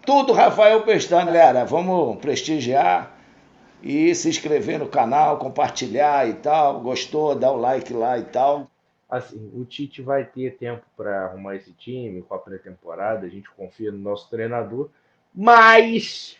Tudo Rafael Pestana, galera. Vamos prestigiar e se inscrever no canal, compartilhar e tal. Gostou? Dá o like lá e tal. Assim, o Tite vai ter tempo para arrumar esse time com a pré-temporada, a gente confia no nosso treinador, mas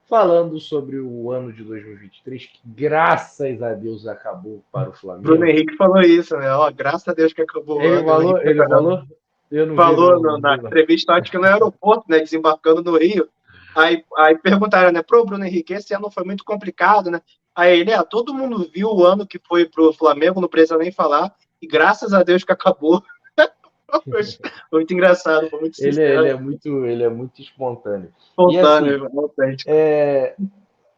falando sobre o ano de 2023, que graças a Deus acabou para o Bruno Flamengo. Henrique falou isso, né? Ó, graças a Deus que acabou o Ele ano, o Henrique falou, tá ele chorando. falou, eu não vi Falou não, não na vi não. entrevista, acho que no aeroporto, né? Desembarcando no Rio. Aí perguntaram, né? Pro Bruno Henrique, esse ano foi muito complicado, né? Aí ele, todo mundo viu o ano que foi pro Flamengo, não precisa nem falar, e graças a Deus que acabou. Foi muito engraçado, foi muito Ele sincero, é muito, ele é muito espontâneo. E assim, espontâneo, autêntico.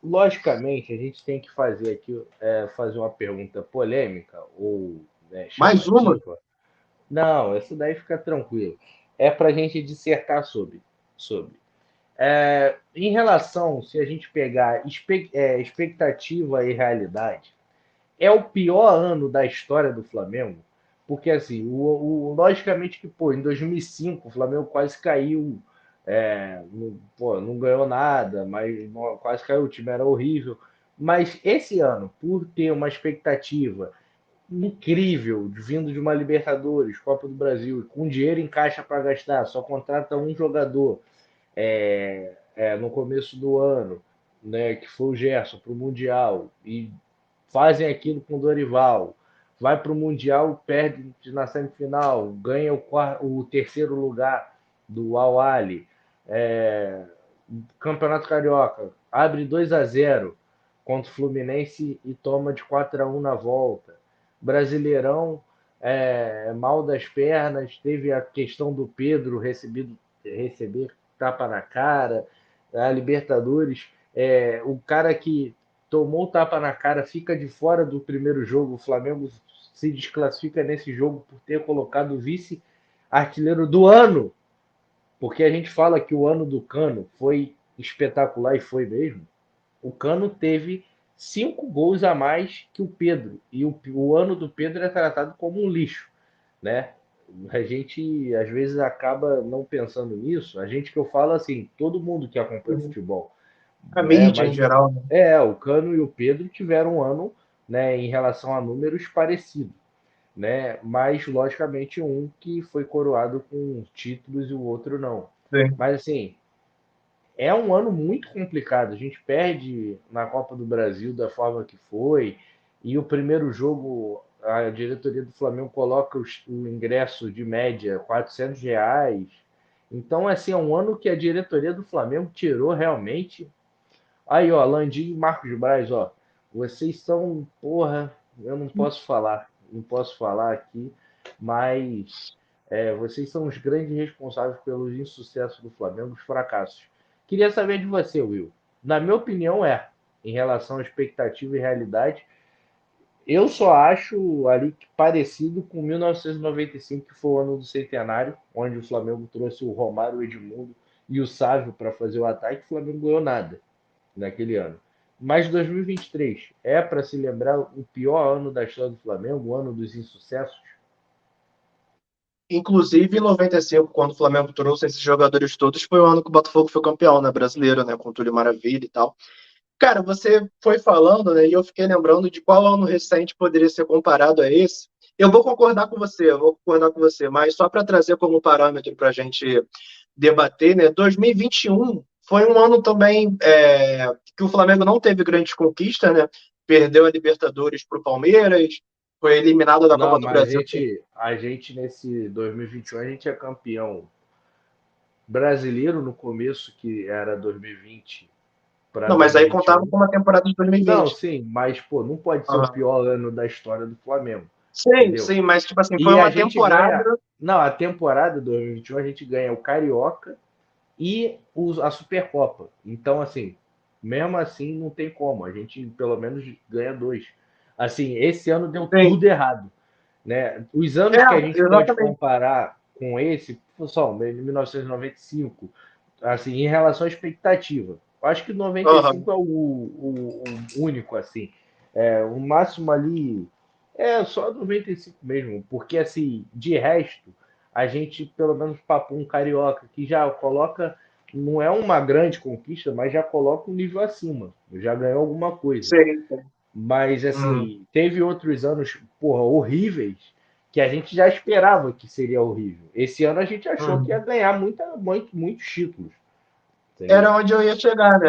logicamente, a gente tem que fazer aqui, fazer uma pergunta polêmica ou né, Mais uma? chamativa. Não, isso daí fica tranquilo. É para a gente dissertar sobre. Em relação, se a gente pegar expectativa e realidade, é o pior ano da história do Flamengo, porque assim, logicamente que pô, em 2005 o Flamengo quase caiu, não ganhou nada, mas quase caiu, o time era horrível. Mas esse ano, por ter uma expectativa incrível, vindo de uma Libertadores, Copa do Brasil, com dinheiro em caixa para gastar, só contrata um jogador no começo do ano, né, que foi o Gerson, para o Mundial, e fazem aquilo com o Dorival, vai para o Mundial, perde na semifinal, ganha o terceiro lugar do Al-Ahly, é, Campeonato Carioca, abre 2-0 contra o Fluminense e toma de 4-1 na volta. Brasileirão, mal das pernas, teve a questão do Pedro receber tapa na cara, a Libertadores, o cara que tomou tapa na cara fica de fora do primeiro jogo, o Flamengo se desclassifica nesse jogo por ter colocado o vice-artilheiro do ano, porque a gente fala que o ano do Cano foi espetacular e foi mesmo. O Cano teve 5 gols a mais que o Pedro. E o ano do Pedro é tratado como um lixo, né? A gente às vezes acaba não pensando nisso. A gente que eu falo assim, todo mundo que acompanha futebol, A né? mídia em Mas geral, né? o Cano e o Pedro tiveram um ano, né, em relação a números parecido, né? Mas logicamente um que foi coroado com títulos e o outro não. Sim. Mas assim, é um ano muito complicado. A gente perde na Copa do Brasil da forma que foi, e o primeiro jogo, a diretoria do Flamengo coloca o ingresso de média R$ 400. Então, assim, é um ano que a diretoria do Flamengo tirou realmente. Aí, ó, Landim e Marcos Braz, ó, vocês são, porra, eu não posso falar aqui, mas vocês são os grandes responsáveis pelos insucessos do Flamengo, os fracassos. Queria saber de você, Will. Na minha opinião, em relação à expectativa e realidade, eu só acho ali parecido com 1995, que foi o ano do centenário, onde o Flamengo trouxe o Romário, o Edmundo e o Sávio para fazer o ataque. O Flamengo ganhou nada naquele ano. Mas 2023 é para se lembrar o pior ano da história do Flamengo, o ano dos insucessos? Inclusive, em 95, quando o Flamengo trouxe esses jogadores todos, foi o ano que o Botafogo foi campeão, né? Brasileiro, né? Com o Túlio Maravilha e tal. Cara, você foi falando, né? E eu fiquei lembrando de qual ano recente poderia ser comparado a esse. Eu vou concordar com você, mas só para trazer como parâmetro para a gente debater, né? 2021 foi um ano também que o Flamengo não teve grandes conquistas, né? Perdeu a Libertadores para o Palmeiras, foi eliminado da Não, Copa do mas Brasil. a gente nesse 2021 a gente é campeão brasileiro no começo, que era 2020 para Não, mas aí contava 2021. com uma temporada de Não, 2020. sim, mas pô, não pode ser o Aham. pior ano da história do Flamengo, Sim, entendeu? sim, mas tipo assim, foi E a uma gente temporada. ganha, não, a temporada 2021 a gente ganha o Carioca e a Supercopa. Então, assim, mesmo assim não tem como, a gente pelo menos ganha dois. Assim, esse ano deu Sim, tudo errado, né? Os é, anos que a gente pode exatamente. comparar com esse, só, 1995, assim, em relação à expectativa. Eu acho que Aham. 95 é o único, assim. O máximo ali é só 95 mesmo, porque, assim, de resto, a gente pelo menos papou um carioca que já coloca não é uma grande conquista, mas já coloca um nível acima. Já ganhou alguma coisa. Sim. Mas, Uhum. assim, teve outros anos, porra, horríveis, que a gente já esperava que seria horrível. Esse ano a gente achou que ia Uhum. ganhar muitos títulos, entendeu? Era onde eu ia chegar, né?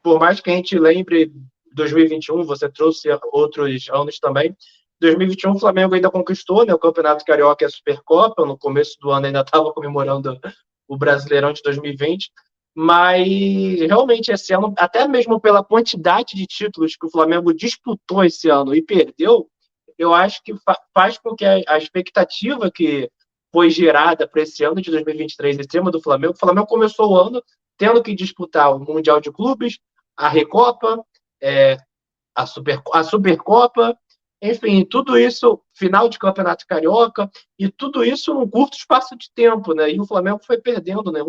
Por mais que a gente lembre 2021, você trouxe outros anos também. 2021, o Flamengo ainda conquistou, né, o Campeonato Carioca e a Supercopa. No começo do ano ainda estava comemorando o Brasileirão de 2020. Mas realmente esse ano, até mesmo pela quantidade de títulos que o Flamengo disputou esse ano e perdeu, eu acho que faz com que a expectativa que foi gerada para esse ano de 2023 em cima do Flamengo, o Flamengo começou o ano tendo que disputar o Mundial de Clubes, a Recopa, é, a Supercopa, enfim, tudo isso, final de Campeonato Carioca, e tudo isso num curto espaço de tempo, né? E o Flamengo foi perdendo, né?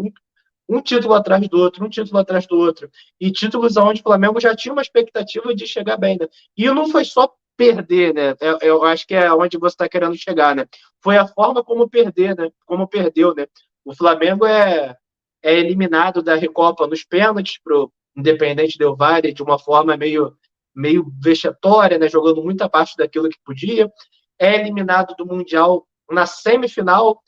Um título atrás do outro, um título atrás do outro. E títulos onde o Flamengo já tinha uma expectativa de chegar bem, né? E não foi só perder, né? Eu acho que é onde você está querendo chegar, né? Foi a forma como perder, né? Como perdeu, né? O Flamengo é eliminado da Recopa nos pênaltis pro Independente Del Valle de uma forma meio vexatória, né? Jogando muito abaixo daquilo que podia. É eliminado do Mundial na semifinal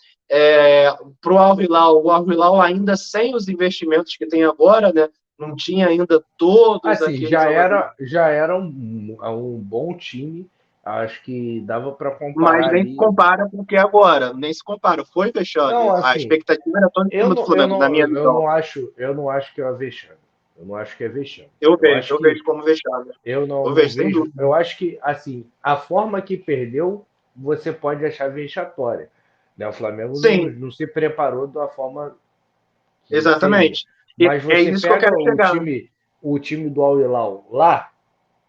para o Al Hilal. O Al Hilal ainda sem os investimentos que tem agora, né? Não tinha ainda todos Assim, aqueles jogadores. já era um bom time. Acho que dava para Mas comparar nem se ali. compara com o que é agora. Nem se compara. Foi vexame. Não, A assim, expectativa era toda em cima do Flamengo, na minha visão. eu não acho que é vexame. Eu não acho que é vexame. Eu vejo como vexame. Eu Não vejo, sem vejo. dúvida. Eu acho que, assim, a forma que perdeu, você pode achar vexatória. Né? O Flamengo Sim, não se preparou da forma que seria. exatamente. E Mas é você isso que eu pega quero chegar. o time do Al Hilal lá,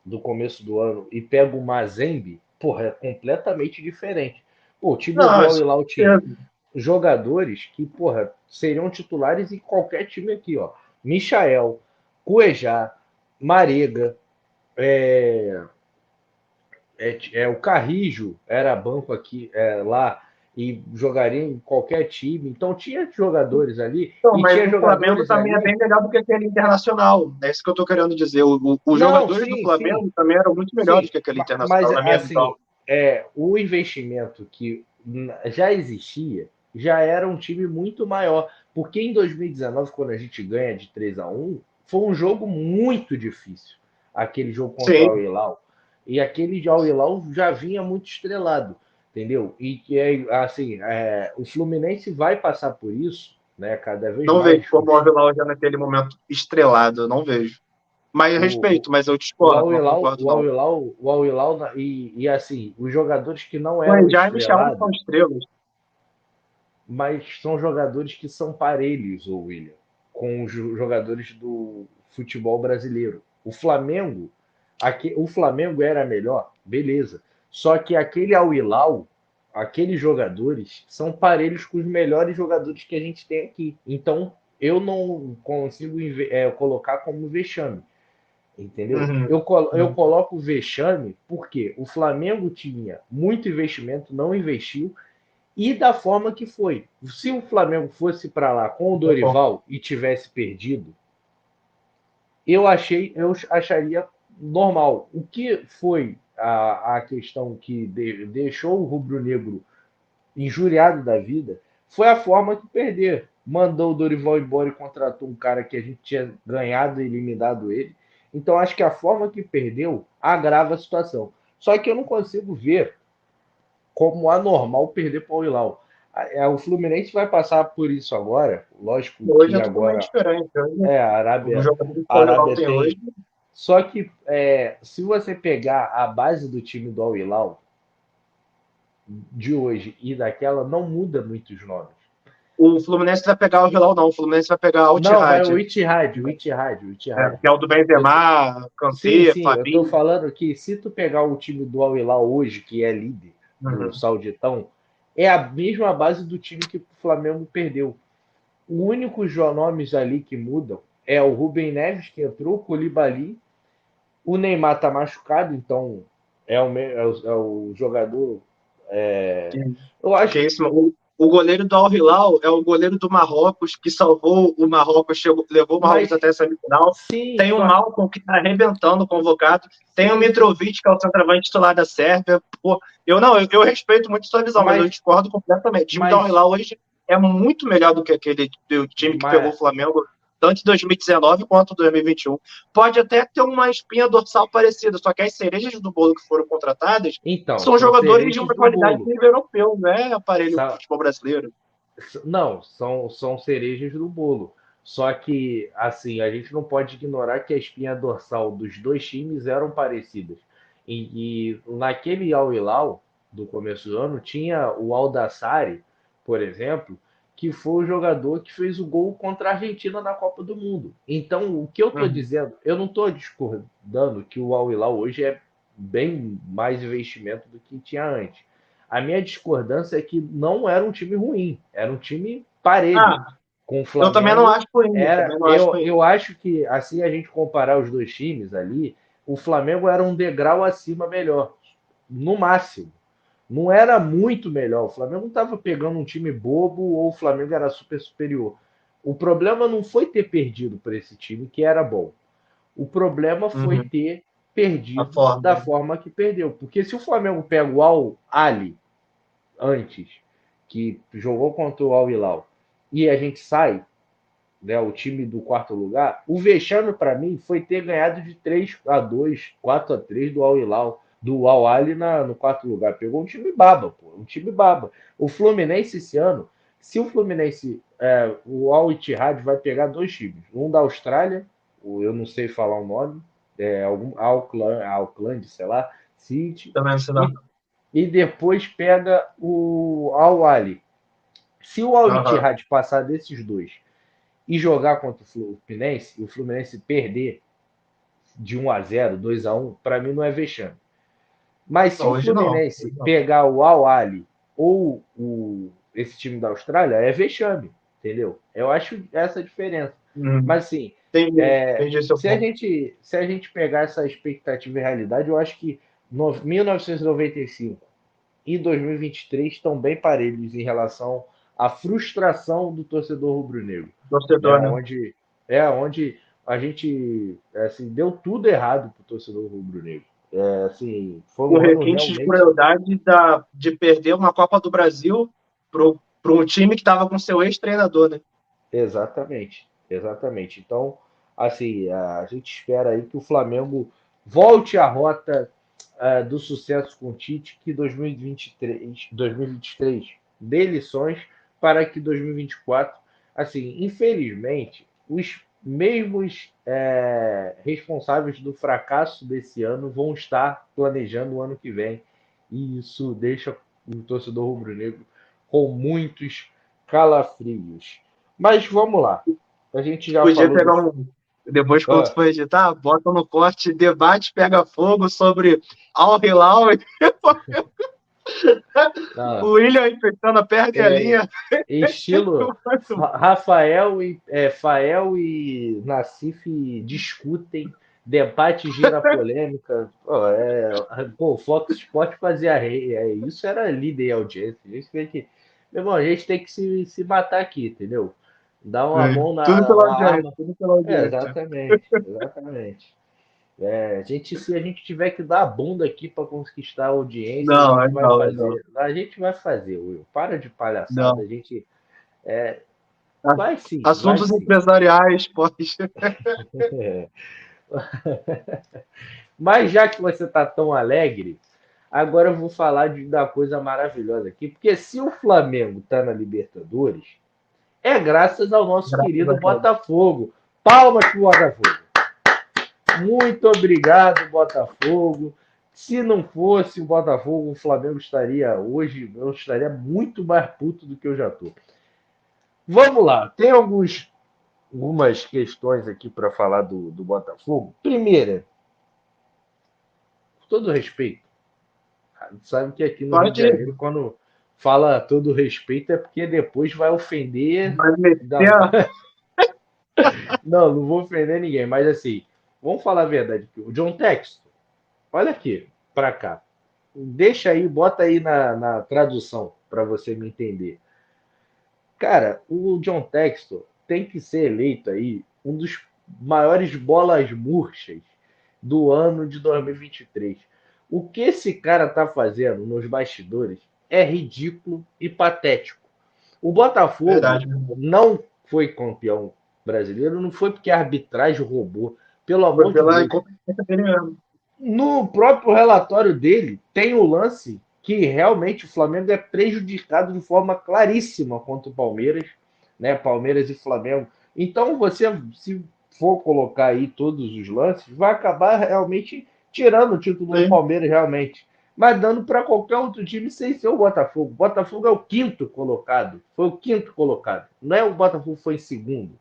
do começo do ano, e pega o Mazembe, porra, é completamente diferente. Pô, o time do Não, Al isso Hilal com tinha certeza. jogadores que, porra, seriam titulares em qualquer time aqui, ó. Michael, Cuejá, Marega, é, o Carrijo era banco aqui, lá, e jogaria em qualquer time. Então tinha jogadores ali, Não, e mas tinha o Flamengo jogadores também é ali. bem melhor do que aquele Internacional. É isso que eu estou querendo dizer. Os Não, jogadores do sim, sim, Flamengo também eram muito melhores sim. que aquele Mas Internacional, na minha assim, visão. o investimento que já existia já era um time muito maior. Porque em 2019, quando a gente ganha de 3-1, foi um jogo muito difícil. Aquele jogo contra o Al Sim, Hilal. E aquele de Al Hilal já vinha muito estrelado, entendeu? E que assim, o Fluminense vai passar por isso, né? Cada vez não vejo mais como o Al já naquele momento estrelado, não vejo. Mas eu o, respeito, mas eu discordo, não concordo, não. O Al Hilal e assim, os jogadores que não O eram Já e Michel são estrelados, estrelas. mas são jogadores que são parelhos, o William, com os jogadores do futebol brasileiro. O Flamengo era melhor, beleza. Só que aquele Al Hilal, aqueles jogadores são parelhos com os melhores jogadores que a gente tem aqui. Então, eu não consigo colocar como vexame. Entendeu? Uhum. Eu Uhum. coloco o vexame porque o Flamengo tinha muito investimento, não investiu, e da forma que foi. Se o Flamengo fosse para lá com o Dorival e tivesse perdido, eu acharia normal. O que foi a questão que deixou o rubro-negro injuriado da vida foi a forma que perder. Mandou o Dorival embora e contratou um cara que a gente tinha ganhado e eliminado ele. Então acho que a forma que perdeu agrava a situação. Só que eu não consigo ver como anormal perder para o Hilal. O Fluminense vai passar por isso agora. Lógico Hoje que é totalmente agora diferente. Hoje, a os Arábia, jogadores que a o Al Arábia tem hoje, tem. Só que se você pegar a base do time do Al Hilal de hoje e daquela, não muda muitos nomes. o Fluminense vai pegar o Hilal, não. O Fluminense vai pegar o Não, vai Ittihad, O Ittihad, o Ittihad. que é o do Eu tô- Benzema, sim, Kanté, sim, eu tô Fabinho. falando que se tu pegar o time do Al Hilal hoje, que é líder do Uhum. Sauditão, é a mesma base do time que o Flamengo perdeu. O único nomes ali que mudam é o Rubem Neves, que entrou, o Koulibaly, o Neymar tá machucado, então é o jogador. Que, Eu acho que isso, o goleiro do Al Hilal é o goleiro do Marrocos, que salvou o Marrocos, levou o Marrocos Mas até a semifinal. sim, Tem o Malcolm, que está arrebentando, convocado. Tem o sim, Mitrovic, que é o centroavante titular da Sérvia. Pô, eu respeito muito sua visão, mas eu mas, discordo completamente. O time do Al mas, Hilal hoje é muito melhor do que aquele do time que pegou o mas, Flamengo, tanto em 2019 quanto em 2021. Pode até ter uma espinha dorsal parecida, só que as cerejas do bolo que foram contratadas então, são são jogadores de cerejas uma do qualidade de bolo. nível europeu, não é aparelho pro Sa- futebol brasileiro. Não, são cerejas do bolo. Só que, assim, a gente não pode ignorar que a espinha dorsal dos dois times eram parecidas. E naquele Al Hilal do começo do ano, tinha o Aldassari, por exemplo, que foi o jogador que fez o gol contra a Argentina na Copa do Mundo. Então, o que eu estou Uhum. dizendo, eu não estou discordando que o Al Hilal hoje é bem mais investimento do que tinha antes. A minha discordância é que não era um time ruim, era um time parelho Ah, com o eu também não Flamengo. acho ruim, Era, também não acho eu, ruim. eu acho que, assim, a gente comparar os dois times ali, o Flamengo era um degrau acima melhor, no máximo. Não era muito melhor. O Flamengo não estava pegando um time bobo ou o Flamengo era super superior. O problema não foi ter perdido para esse time que era bom. O problema foi Uhum. ter A perdido da forma. forma que perdeu. Porque se o Flamengo pega o Al Ali antes, que jogou contra o Al Hilal, e a gente sai, né, o time do quarto lugar, o vexame para mim foi ter ganhado de 3-2, 4-3 do Al Hilal, do Al Ali no quarto lugar. Pegou um time baba, pô, um time baba. O Fluminense esse ano, se o Fluminense, o Al Ittihad vai pegar dois times, um da Austrália, eu não sei falar o nome, algum Auckland, sei lá, City, Também não sei não. e, e depois pega o Al Ali. Se o Al Uhum. Ittihad passar desses dois e jogar contra o Fluminense, e o Fluminense perder de 1-0, 2-1, para mim não é vexame. Mas se o Hoje não. Fluminense Hoje não. pegar o Al Ahly ou esse time da Austrália, é vexame, entendeu? Eu acho essa a diferença. Uhum. Mas assim, Entendi, entendi seu se a ponto. gente se a gente pegar essa expectativa e realidade, eu acho que 1995 e 2023 estão bem parelhos em relação à frustração do torcedor rubro-negro, né? Torcedor, né? Onde a gente assim, deu tudo errado para o torcedor rubro-negro. Assim, foi O um ano requinte de realmente crueldade de perder uma Copa do Brasil para um time que estava com seu ex-treinador, né? exatamente, exatamente. Então, assim, a gente espera aí que o Flamengo volte à rota do sucesso com o Tite, que 2023 dê lições para que 2024, assim, infelizmente, os mesmos responsáveis do fracasso desse ano vão estar planejando o ano que vem. E isso deixa o torcedor rubro-negro com muitos calafrios. Mas vamos lá. A gente já Podia falou do. pegar um. Depois, quando Ah, for editar, bota no corte debate pega fogo sobre Al Hilal e o ah, William tentando perde a é, linha. estilo Fael e Nassif discutem, debate gira polêmica. Pô, o Fox Sport fazia isso era líder em audiência. A gente tem que, meu irmão, a gente tem que se matar aqui, entendeu? Dar uma mão Tudo pela uma audiência, arma. tudo pela audiência. Exatamente, exatamente. Se a gente tiver que dar a bunda aqui para conquistar a audiência, a Não, gente é vai não, é não. fazer. A gente vai fazer, Will. Para de palhaçada. Não. A gente Ah, vai sim, vai assuntos sim. empresariais, pode. Mas já que você está tão alegre, agora eu vou falar da coisa maravilhosa aqui. Porque se o Flamengo está na Libertadores, é graças ao nosso Graças a querido Deus. Botafogo. Palmas para o Botafogo. Muito obrigado, Botafogo. Se não fosse o Botafogo, o Flamengo estaria hoje, eu estaria muito mais puto do que eu já estou. Vamos lá, tem algumas questões aqui para falar do Botafogo. Primeira, com todo respeito, sabe que aqui no Rio de Pode Janeiro, quando fala todo respeito, é porque depois vai ofender. vai meter Não, a... não vou ofender ninguém, mas assim, vamos falar a verdade aqui. O John Texton, olha aqui, para cá. Deixa aí, bota aí na tradução para você me entender. Cara, o John Textor tem que ser eleito aí um dos maiores bolas murchas do ano de 2023. O que esse cara tá fazendo nos bastidores é ridículo e patético. O Botafogo Verdade. não foi campeão brasileiro, não foi porque a arbitragem roubou. Pelo Foi amor de pela Deus. incompetência dele mesmo. No próprio relatório dele, tem o lance que realmente o Flamengo é prejudicado de forma claríssima contra o Palmeiras, né? Palmeiras e Flamengo. Então, você, se for colocar aí todos os lances, vai acabar realmente tirando o título do Sim. Palmeiras, realmente. Mas dando para qualquer outro time sem ser o Botafogo. O Botafogo é o quinto colocado. Foi o quinto colocado. Não é o Botafogo foi em segundo.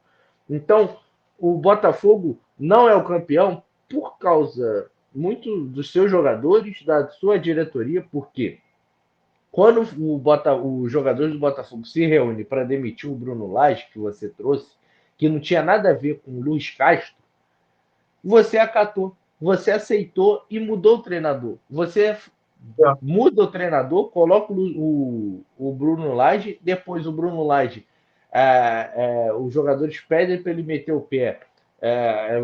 Então, o Botafogo não é o campeão por causa muito dos seus jogadores, da sua diretoria, porque quando os jogadores do Botafogo se reúnem para demitir o Bruno Lage, que você trouxe, que não tinha nada a ver com o Luiz Castro, você acatou, você aceitou e mudou o treinador. Você muda o treinador, coloca o Bruno Lage, depois o Bruno Lage, os jogadores pedem para ele meter o pé.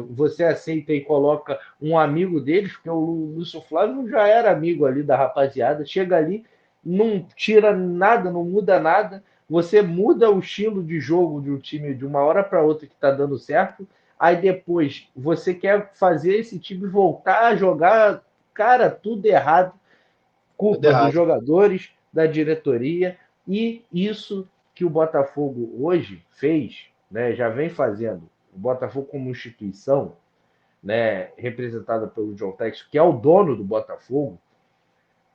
Você aceita e coloca um amigo deles, porque o Lúcio Flávio já era amigo ali da rapaziada, chega ali, não tira nada, não muda nada, você muda o estilo de jogo de um time de uma hora para outra que está dando certo, aí depois você quer fazer esse time voltar a jogar, cara, tudo errado, Tudo culpa dos errado. jogadores, da diretoria, e isso que o Botafogo hoje fez, né, já vem fazendo, o Botafogo como instituição, né, representada pelo John Textor, que é o dono do Botafogo,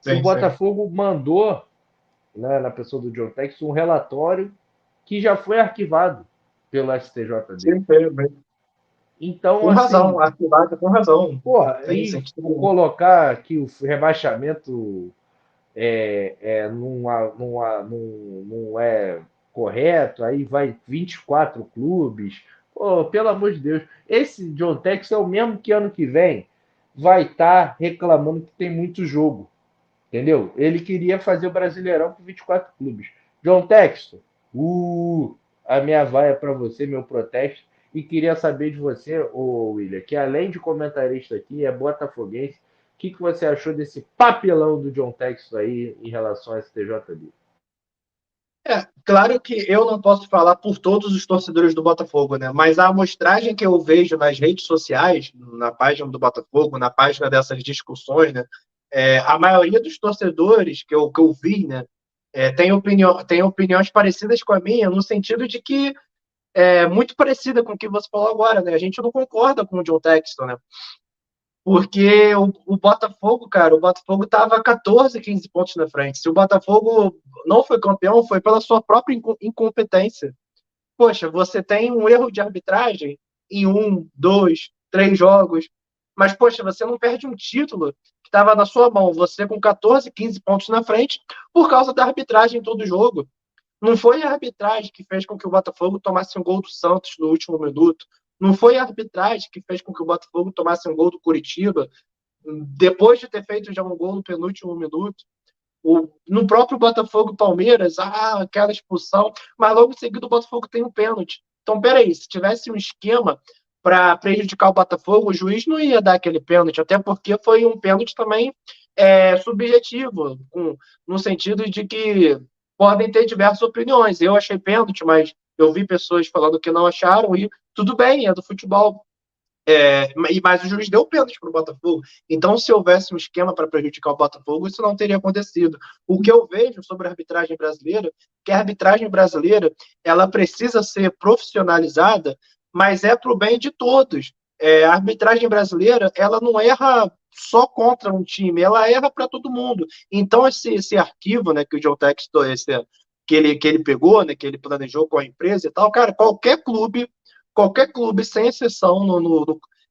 o Sim, sim. Botafogo mandou, né, na pessoa do John Textor, um relatório que já foi arquivado pelo STJD. Sim, sim. Então, Com razão, assim, a arquibancada com razão. porra, Tem e sentido. colocar que o rebaixamento não é correto, aí vai 24 clubes. Pô, pelo amor de Deus, esse John Tex é o mesmo que ano que vem vai estar reclamando que tem muito jogo, entendeu? Ele queria fazer o Brasileirão com 24 clubes. John Textor, a minha vaia para você, meu protesto, e queria saber de você, William, que além de comentarista aqui, é botafoguense, o que você achou desse papelão do John Textor aí em relação ao STJD? Claro que eu não posso falar por todos os torcedores do Botafogo, né? Mas a amostragem que eu vejo nas redes sociais, na página do Botafogo, na página dessas discussões, né? A maioria dos torcedores que eu vi, né? Tem opiniões parecidas com a minha, no sentido de que é muito parecida com o que você falou agora, né? A gente não concorda com o John Texton, né? Porque o Botafogo, cara, o Botafogo estava 14, 15 pontos na frente. Se o Botafogo não foi campeão, foi pela sua própria incompetência. Poxa, você tem um erro de arbitragem em 1, 2, 3 jogos, mas, poxa, você não perde um título que estava na sua mão, você com 14, 15 pontos na frente, por causa da arbitragem em todo jogo. Não foi a arbitragem que fez com que o Botafogo tomasse um gol do Santos no último minuto. Não foi a arbitragem que fez com que o Botafogo tomasse um gol do Curitiba depois de ter feito já um gol no penúltimo minuto. No próprio Botafogo Palmeiras, aquela expulsão, mas logo em seguida o Botafogo tem um pênalti. Então, peraí, se tivesse um esquema para prejudicar o Botafogo, o juiz não ia dar aquele pênalti, até porque foi um pênalti também subjetivo, no sentido de que podem ter diversas opiniões. Eu achei pênalti, mas eu vi pessoas falando que não acharam, e tudo bem, é do futebol. Mas o juiz deu pênalti para o Botafogo. Então, se houvesse um esquema para prejudicar o Botafogo, isso não teria acontecido. O que eu vejo sobre a arbitragem brasileira, que a arbitragem brasileira ela precisa ser profissionalizada, mas é para o bem de todos. A arbitragem brasileira ela não erra só contra um time, ela erra para todo mundo. Então, esse arquivo, né, que o John Textor, que ele pegou, né, que ele planejou com a empresa e tal, cara, qualquer clube, sem exceção,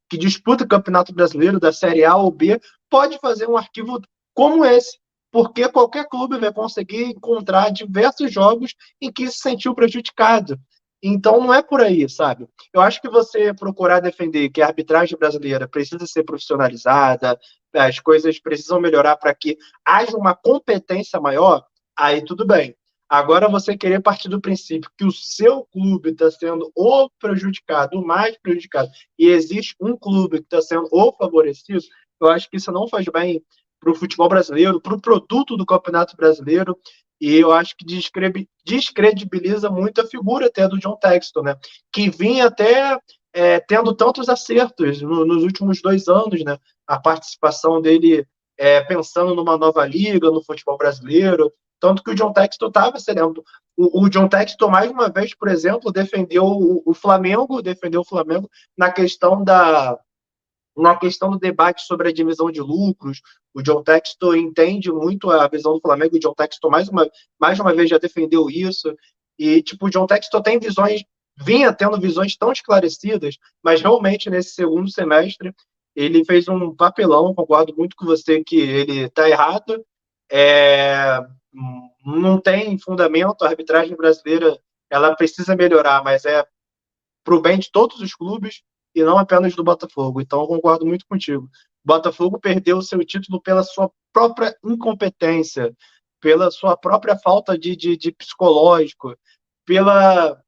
que disputa o Campeonato Brasileiro da Série A ou B, pode fazer um arquivo como esse, porque qualquer clube vai conseguir encontrar diversos jogos em que se sentiu prejudicado. Então não é por aí, sabe? Eu acho que você procurar defender que a arbitragem brasileira precisa ser profissionalizada, as coisas precisam melhorar para que haja uma competência maior, aí tudo bem. Agora você querer partir do princípio que o seu clube está sendo o prejudicado, o mais prejudicado, e existe um clube que está sendo o favorecido, eu acho que isso não faz bem para o futebol brasileiro, para o produto do Campeonato Brasileiro, e eu acho que descredibiliza muito a figura até do John Textor, né? Que vinha até tendo tantos acertos nos últimos 2 anos, né? A participação dele pensando numa nova liga, no futebol brasileiro, tanto que o John Textor estava sereno. O John Textor, mais uma vez, por exemplo, defendeu o Flamengo na questão do debate sobre a divisão de lucros. O John Textor entende muito a visão do Flamengo, o John Textor mais uma vez já defendeu isso, e tipo, o John Textor vinha tendo visões tão esclarecidas, mas realmente nesse segundo semestre ele fez um papelão, concordo muito com você que ele está errado, é, não tem fundamento, a arbitragem brasileira ela precisa melhorar, mas é para o bem de todos os clubes e não apenas do Botafogo. Então, eu concordo muito contigo. O Botafogo perdeu o seu título pela sua própria incompetência, pela sua própria falta de psicológico, pela,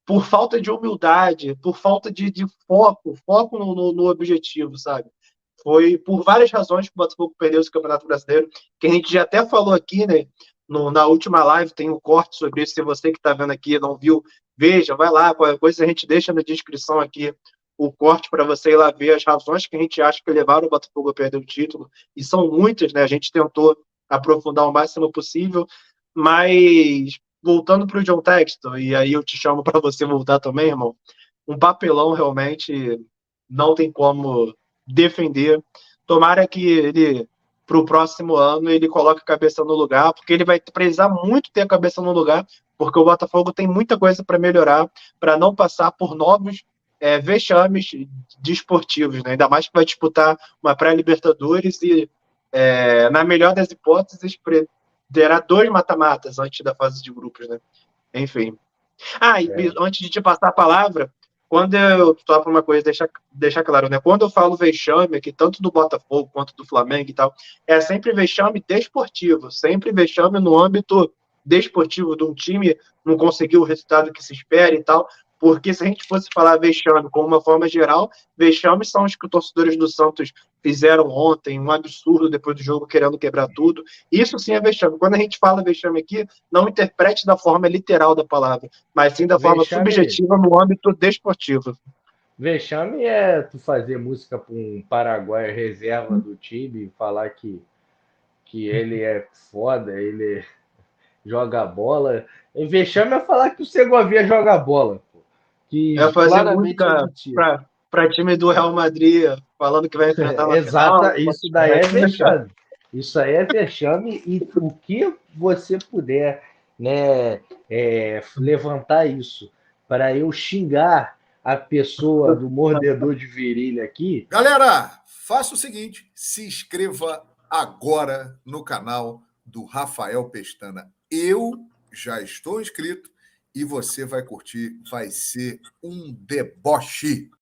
por falta de humildade, por falta de foco no objetivo, sabe? Foi por várias razões que o Botafogo perdeu esse Campeonato Brasileiro, que a gente já até falou aqui, né? Na última live tem um corte sobre isso. Se você que está vendo aqui não viu, veja, vai lá, qualquer coisa a gente deixa na descrição aqui o corte para você ir lá ver as razões que a gente acha que levaram o Botafogo a perder o título, e são muitas, né? A gente tentou aprofundar o máximo possível, mas voltando para o John Textor, e aí eu te chamo para você voltar também, irmão, um papelão realmente não tem como defender. Tomara que ele, para o próximo ano, ele coloque a cabeça no lugar, porque ele vai precisar muito ter a cabeça no lugar, porque o Botafogo tem muita coisa para melhorar, para não passar por novos vexames desportivos, né? Ainda mais que vai disputar uma pré-Libertadores e, na melhor das hipóteses, terá 2 mata-matas antes da fase de grupos, né? Enfim. E antes de te passar a palavra, quando eu só para uma coisa deixar claro, né? Quando eu falo vexame aqui, tanto do Botafogo quanto do Flamengo e tal, é sempre vexame desportivo, sempre vexame no âmbito desportivo de um time não conseguir o resultado que se espera e tal, porque se a gente fosse falar vexame como uma forma geral, vexames são os que os torcedores do Santos fizeram ontem, um absurdo depois do jogo, querendo quebrar tudo. Isso sim é vexame. Quando a gente fala vexame aqui, não interprete da forma literal da palavra, mas sim da forma subjetiva no âmbito desportivo. Vexame é tu fazer música para um paraguaio reserva do time e falar que ele é foda, ele joga bola. E vexame é falar que o Segovia joga bola. Pô. Que É fazer claramente é música mentira. para time do Real Madrid, falando que vai enfrentar na final. Exata, isso daí é vexame. Isso aí é vexame e o que você puder, né, levantar isso para eu xingar a pessoa do mordedor de virilha aqui. Galera, faça o seguinte: se inscreva agora no canal do Rafael Pestana. Eu já estou inscrito e você vai curtir, vai ser um deboche.